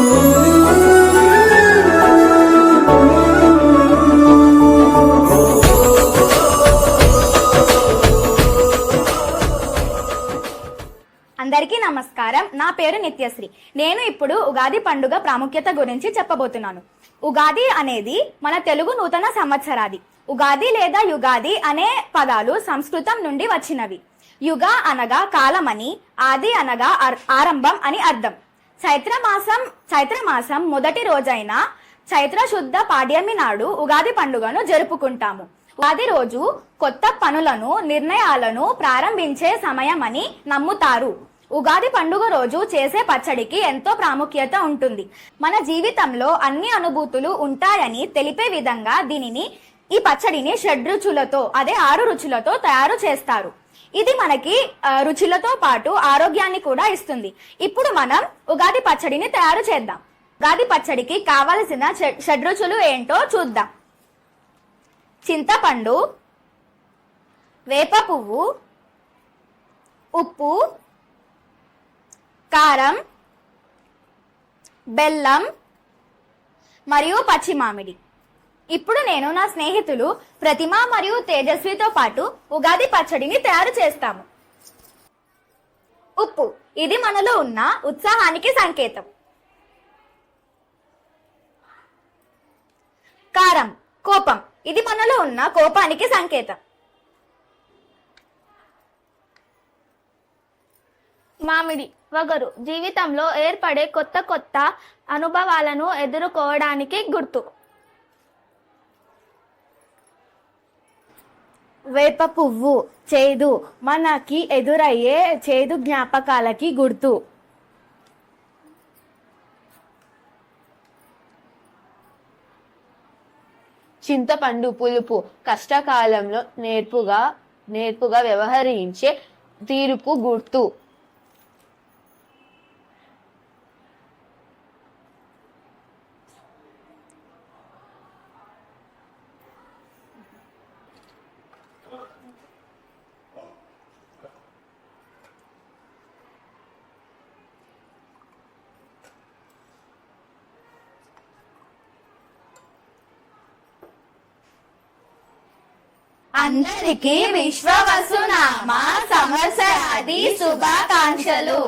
అందరికీ నమస్కారం. నా పేరు నిత్యశ్రీ. నేను ఇప్పుడు ఉగాది పండుగ ప్రాముఖ్యత గురించి చెప్పబోతున్నాను. ఉగాది అనేది మన తెలుగు నూతన సంవత్సరాది. ఉగాది లేదా యుగాది అనే పదాలు సంస్కృతం నుండి వచ్చినవి. యుగ అనగా కాలమని, ఆది అనగా ఆరంభం అని అర్థం. చైత్రమాసం మొదటి రోజైన చైత్ర శుద్ధ పాడ్యమి నాడు ఉగాది పండుగను జరుపుకుంటాము. ఉగాది రోజు కొత్త పనులను, నిర్ణయాలను ప్రారంభించే సమయం అని నమ్ముతారు. ఉగాది పండుగ రోజు చేసే పచ్చడికి ఎంతో ప్రాముఖ్యత ఉంటుంది. మన జీవితంలో అన్ని అనుభూతులు ఉంటాయని తెలిపే విధంగా ఈ పచ్చడిని షడ్రుచులతో, అదే 6 రుచులతో తయారు చేస్తారు. ఇది మనకి రుచులతో పాటు ఆరోగ్యాన్ని కూడా ఇస్తుంది. ఇప్పుడు మనం ఉగాది పచ్చడిని తయారు చేద్దాం. ఉగాది పచ్చడికి కావలసిన షడ్రుచులు ఏంటో చూద్దాం. చింతపండు, వేప పువ్వు, ఉప్పు, కారం, బెల్లం మరియు పచ్చి మామిడి. ఇప్పుడు నేను నా స్నేహితులు ప్రతిమ మరియు తేజస్వితో పాటు ఉగాది పచ్చడిని తయారు చేస్తాము. ఉప్పు, ఇది మనలో ఉన్న ఉత్సాహానికి సంకేతం. కారం, కోపం, ఇది మనలో ఉన్న కోపానికి సంకేతం. మామిడి, వగరు, జీవితంలో ఏర్పడే కొత్త అనుభవాలను ఎదుర్కోవడానికి గుర్తు. వేప పువ్వు, చేదు, మనకి ఎదురయ్యే చేదు జ్ఞాపకాలకి గుర్తు. చింతపండు, పులుపు, కష్టకాలంలో నేర్పుగా వ్యవహరించే తీరుకు గుర్తు. అందరికీ విశ్వవసునామ సంవత్సరాది శుభాకాంక్షలు.